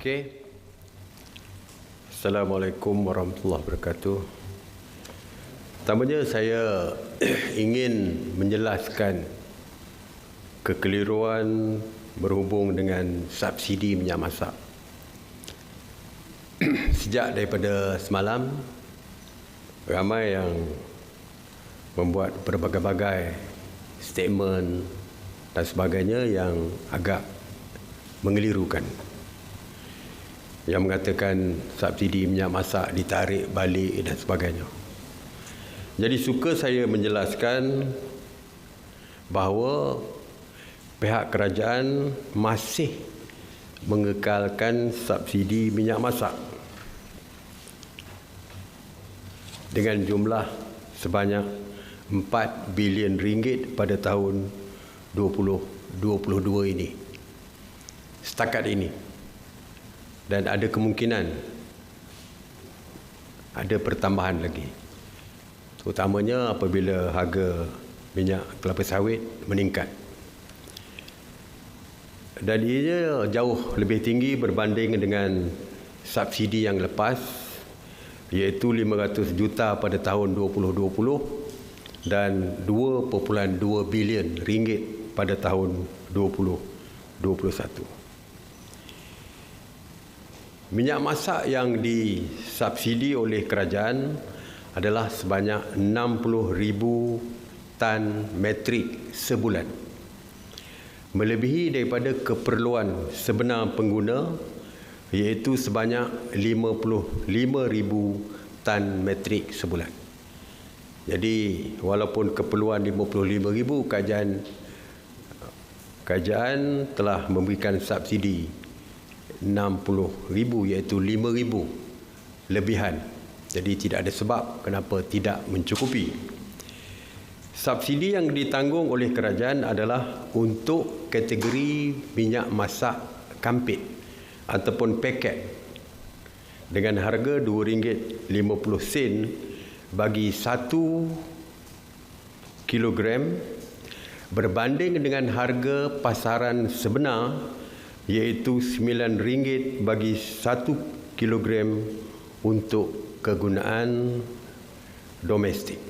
Okey. Assalamualaikum warahmatullahi wabarakatuh. Pertamanya saya ingin menjelaskan kekeliruan berhubung dengan subsidi minyak masak. Sejak daripada semalam, ramai yang membuat berbagai-bagai statement dan sebagainya yang agak mengelirukan. Yang mengatakan subsidi minyak masak ditarik balik dan sebagainya. Jadi suka saya menjelaskan bahawa pihak kerajaan masih mengekalkan subsidi minyak masak dengan jumlah sebanyak 4 bilion ringgit pada tahun 2022 ini. Setakat ini. Dan ada kemungkinan ada pertambahan lagi. Terutamanya apabila harga minyak kelapa sawit meningkat. Dan ia jauh lebih tinggi berbanding dengan subsidi yang lepas, iaitu 500 juta pada tahun 2020 dan 2.2 bilion ringgit pada tahun 2021. Minyak masak yang disubsidi oleh kerajaan adalah sebanyak 60,000 tan metrik sebulan. Melebihi daripada keperluan sebenar pengguna, iaitu sebanyak 55,000 tan metrik sebulan. Jadi walaupun keperluan 55,000, kerajaan telah memberikan subsidi 60,000, iaitu 5,000 lebihan. Jadi tidak ada sebab kenapa tidak mencukupi. Subsidi yang ditanggung oleh kerajaan adalah untuk kategori minyak masak kampit ataupun paket dengan harga RM2.50 bagi 1 kilogram berbanding dengan harga pasaran sebenar iaitu RM9 bagi 1 kilogram untuk kegunaan domestik,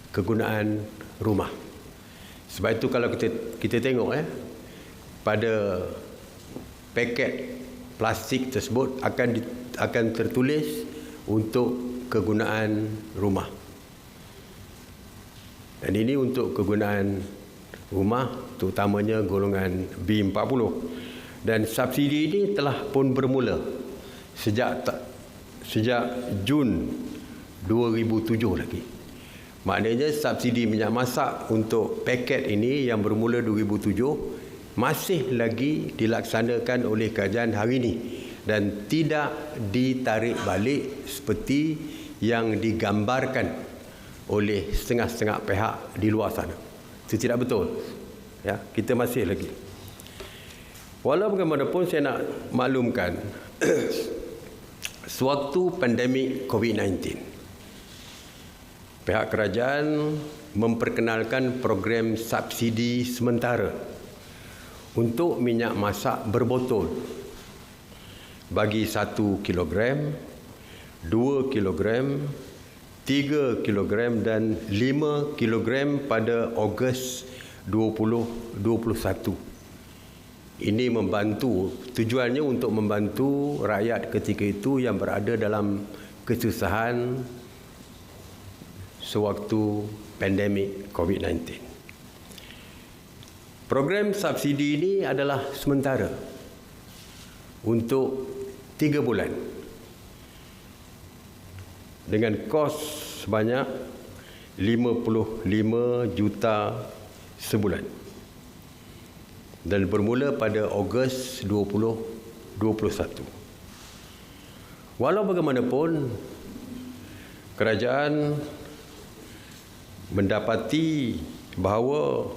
kegunaan rumah. Sebab itu kalau kita tengok pada paket plastik tersebut akan tertulis untuk kegunaan rumah. Dan ini untuk kegunaan rumah, terutamanya golongan B40. Dan subsidi ini telah pun bermula sejak Jun 2007 lagi. Maknanya subsidi minyak masak untuk paket ini yang bermula 2007 masih lagi dilaksanakan oleh kerajaan hari ini dan tidak ditarik balik seperti yang digambarkan oleh setengah-setengah pihak di luar sana. Itu tidak betul. Ya, kita masih lagi. Walau bagaimanapun saya nak maklumkan sewaktu pandemik COVID-19, pihak kerajaan memperkenalkan program subsidi sementara untuk minyak masak berbotol bagi 1 kilogram, 2 kilogram, 3 kilogram dan 5 kilogram pada Ogos 2021. Ini membantu, tujuannya untuk membantu rakyat ketika itu yang berada dalam kesusahan sewaktu pandemik COVID-19. Program subsidi ini adalah sementara untuk 3 bulan dengan kos sebanyak 55 juta sebulan. Dan bermula pada Ogos 2021. Walau bagaimanapun, kerajaan mendapati bahawa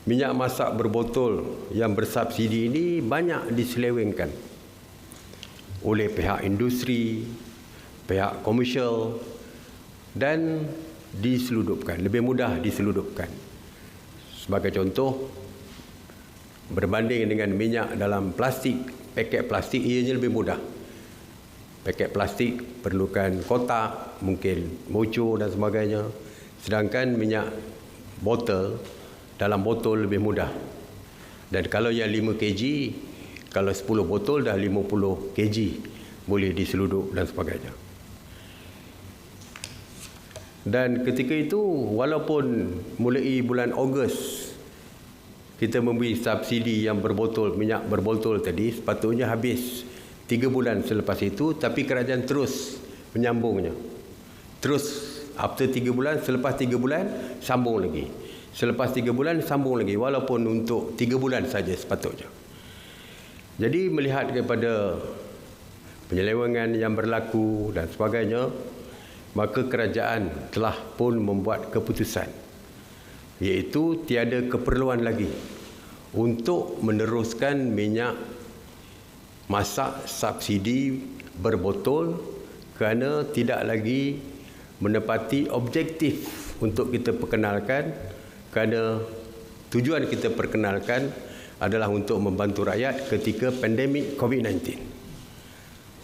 minyak masak berbotol yang bersubsidi ini banyak diselewengkan oleh pihak industri, pihak komersial dan diseludupkan, lebih mudah diseludupkan. Sebagai contoh, berbanding dengan minyak dalam plastik, paket plastik ianya lebih mudah. Paket plastik perlukan kotak, mungkin bocor dan sebagainya. Sedangkan minyak botol, dalam botol lebih mudah. Dan kalau yang 5 kg, kalau 10 botol dah 50 kg, boleh diseluduk dan sebagainya. Dan ketika itu, walaupun mulai bulan Ogos kita memberi subsidi yang berbotol, minyak berbotol tadi, sepatutnya habis 3 bulan selepas itu, tapi kerajaan terus menyambungnya. Terus after 3 bulan, selepas 3 bulan sambung lagi. Selepas 3 bulan sambung lagi, walaupun untuk 3 bulan saja sepatutnya. Jadi melihat kepada penyelewengan yang berlaku dan sebagainya, maka kerajaan telah pun membuat keputusan, iaitu tiada keperluan lagi untuk meneruskan minyak masak subsidi berbotol kerana tidak lagi menepati objektif untuk kita perkenalkan, kerana tujuan kita perkenalkan adalah untuk membantu rakyat ketika pandemik COVID-19.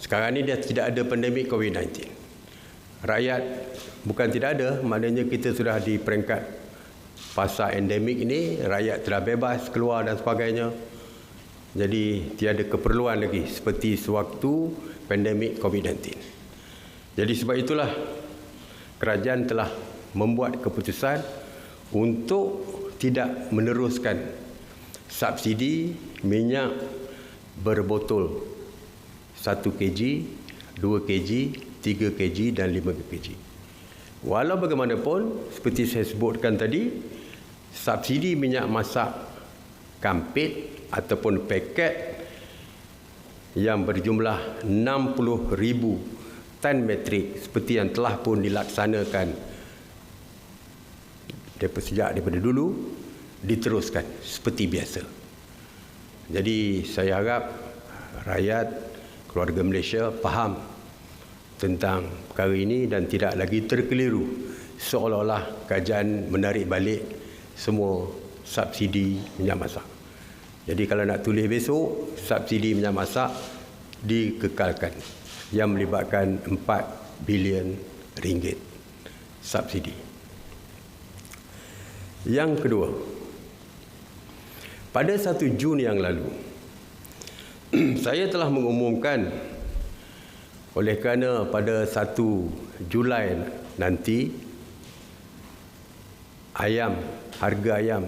Sekarang ini dah tidak ada pandemik COVID-19. Rakyat bukan tidak ada, maknanya kita sudah di peringkat fasa endemik ini, rakyat telah bebas keluar dan sebagainya. Jadi tiada keperluan lagi seperti sewaktu pandemik COVID-19. Jadi sebab itulah kerajaan telah membuat keputusan untuk tidak meneruskan subsidi minyak berbotol 1 kg, 2 kg, 3 kg dan 5 kg. Walau bagaimanapun, seperti saya sebutkan tadi, subsidi minyak masak kampit ataupun paket yang berjumlah 60,000 tan metrik seperti yang telah pun dilaksanakan daripada dulu, diteruskan seperti biasa. Jadi saya harap rakyat, keluarga Malaysia faham tentang perkara ini dan tidak lagi terkeliru seolah-olah kerajaan menarik balik semua subsidi minyak masak. Jadi kalau nak tulis besok, subsidi minyak masak dikekalkan yang melibatkan 4 bilion ringgit subsidi. Yang kedua, pada 1 Jun yang lalu saya telah mengumumkan, oleh kerana pada 1 Julai nanti harga ayam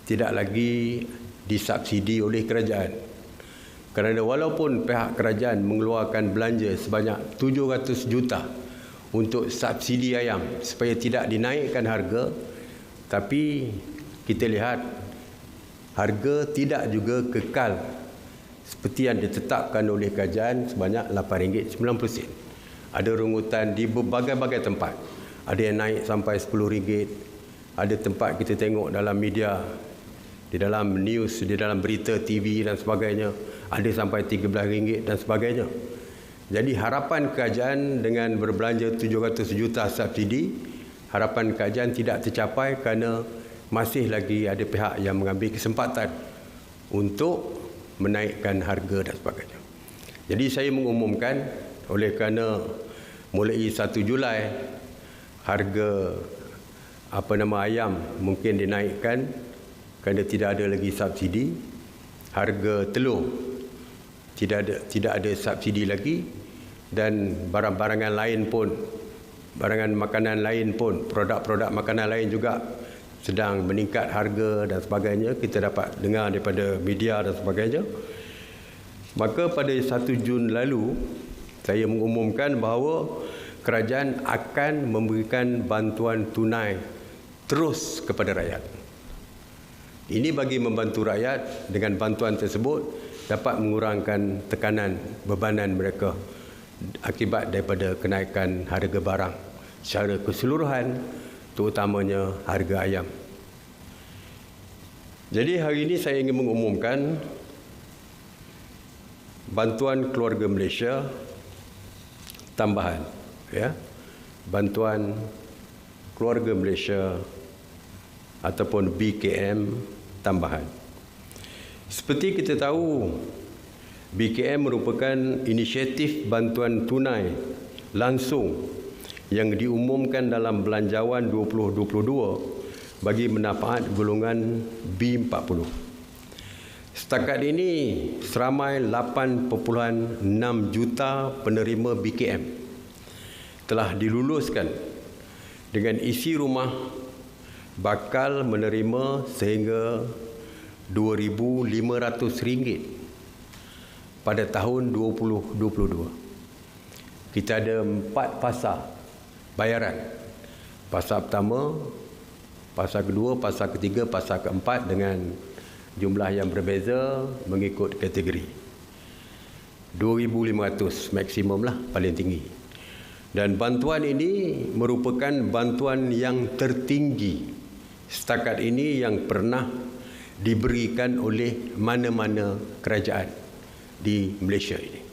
tidak lagi disubsidi oleh kerajaan. Kerana walaupun pihak kerajaan mengeluarkan belanja sebanyak 700 juta untuk subsidi ayam supaya tidak dinaikkan harga, tapi kita lihat harga tidak juga kekal seperti yang ditetapkan oleh kerajaan sebanyak RM8.90. Ada rungutan di berbagai-bagai tempat. Ada yang naik sampai RM10. Ada tempat kita tengok dalam media, di dalam news, di dalam berita TV dan sebagainya, ada sampai RM13 dan sebagainya. Jadi harapan kerajaan dengan berbelanja 700 juta subsidi, harapan kerajaan tidak tercapai kerana masih lagi ada pihak yang mengambil kesempatan untuk menaikkan harga dan sebagainya. Jadi saya mengumumkan, oleh kerana mulai 1 Julai harga ayam mungkin dinaikkan kerana tidak ada lagi subsidi, harga telur tidak ada subsidi lagi, dan barang-barangan lain pun, barangan makanan lain pun, produk-produk makanan lain juga sedang meningkat harga dan sebagainya. Kita dapat dengar daripada media dan sebagainya. Maka pada 1 Jun lalu saya mengumumkan bahawa kerajaan akan memberikan bantuan tunai terus kepada rakyat. Ini bagi membantu rakyat, dengan bantuan tersebut dapat mengurangkan tekanan bebanan mereka akibat daripada kenaikan harga barang secara keseluruhan, terutamanya harga ayam. Jadi hari ini saya ingin mengumumkan bantuan keluarga Malaysia tambahan, bantuan keluarga Malaysia ataupun BKM tambahan. Seperti kita tahu, BKM merupakan inisiatif bantuan tunai langsung yang diumumkan dalam Belanjawan 2022 bagi manfaat golongan B40. Setakat ini, seramai 8.6 juta penerima BKM telah diluluskan dengan isi rumah bakal menerima sehingga RM2,500 pada tahun 2022. Kita ada 4 fasa bayaran. Fasa pertama, fasa kedua, fasa ketiga, fasa keempat dengan jumlah yang berbeza mengikut kategori. 2,500 maksimum lah, paling tinggi. Dan bantuan ini merupakan bantuan yang tertinggi setakat ini yang pernah diberikan oleh mana-mana kerajaan di Malaysia ini.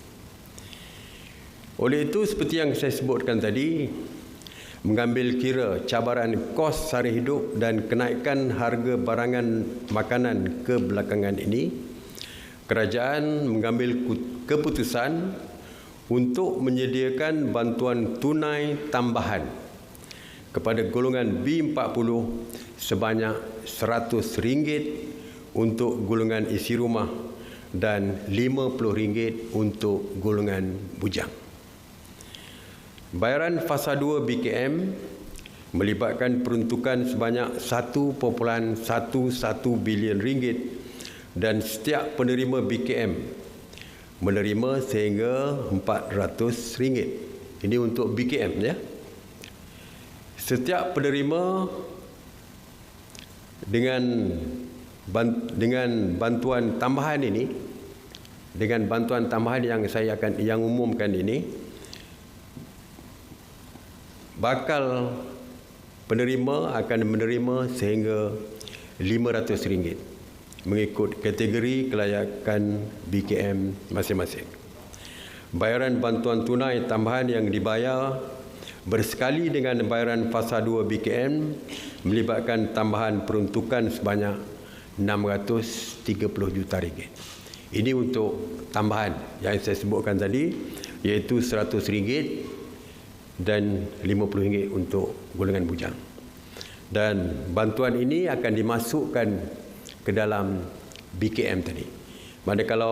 Oleh itu, seperti yang saya sebutkan tadi, mengambil kira cabaran kos sara hidup dan kenaikan harga barangan makanan kebelakangan ini, kerajaan mengambil keputusan untuk menyediakan bantuan tunai tambahan kepada golongan B40 sebanyak RM100 untuk golongan isi rumah dan RM50 untuk golongan bujang. Bayaran fasa 2 BKM melibatkan peruntukan sebanyak RM1.11 bilion dan setiap penerima BKM menerima sehingga RM400. Ini untuk BKM ya. Setiap penerima dengan bantuan tambahan ini, dengan bantuan tambahan yang umumkan ini, bakal penerima akan menerima sehingga RM500 mengikut kategori kelayakan BKM masing-masing. Bayaran bantuan tunai tambahan yang dibayar bersekali dengan bayaran fasa 2 BKM melibatkan tambahan peruntukan sebanyak RM630 juta. Ini untuk tambahan yang saya sebutkan tadi, iaitu RM100 dan RM50 untuk golongan bujang. Dan bantuan ini akan dimasukkan ke dalam BKM tadi. Manakala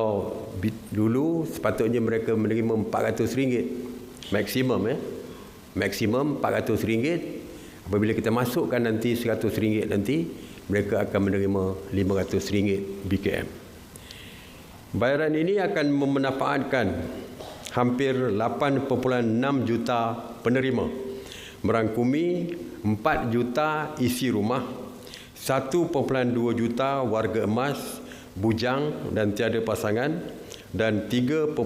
dulu sepatutnya mereka menerima RM400 maksimum ya. Maksimum RM400. Apabila kita masukkan nanti RM100 nanti, mereka akan menerima RM500 BKM. Bayaran ini akan memanfaatkan hampir 8.6 juta penerima, merangkumi 4 juta isi rumah, 1.2 juta warga emas, bujang dan tiada pasangan, dan 3.4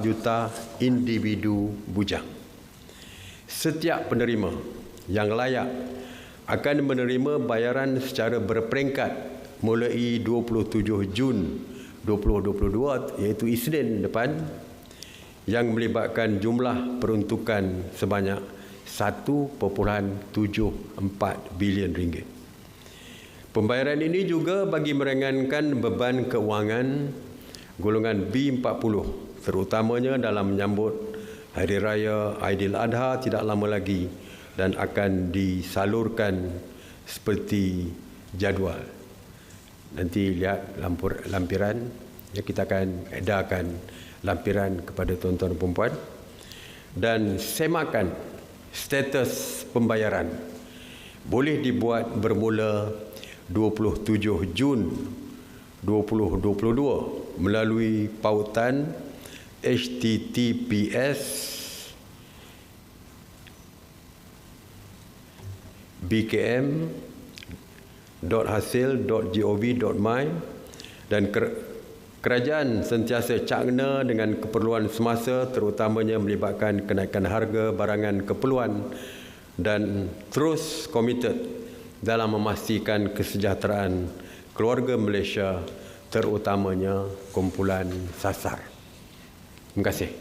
juta individu bujang. Setiap penerima yang layak akan menerima bayaran secara berperingkat mulai 27 Jun 2022, iaitu Isnin depan, yang melibatkan jumlah peruntukan sebanyak RM1.74 bilion. Pembayaran ini juga bagi meringankan beban keuangan golongan B40, terutamanya dalam menyambut Hari Raya Aidiladha tidak lama lagi dan akan disalurkan seperti jadual. Nanti lihat lampiran, ya, kita akan edarkan lampiran kepada tuan-tuan dan puan-puan, dan semakan status pembayaran boleh dibuat bermula 27 Jun 2022 melalui pautan https://bkm.hasil.gov.my, dan kerajaan sentiasa cakna dengan keperluan semasa, terutamanya melibatkan kenaikan harga barangan keperluan, dan terus komited dalam memastikan kesejahteraan keluarga Malaysia, terutamanya kumpulan sasar. Terima kasih.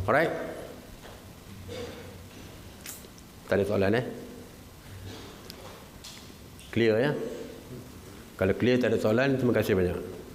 Alright. Tak ada soalan Clear ya? Kalau clear tak ada soalan, terima kasih banyak.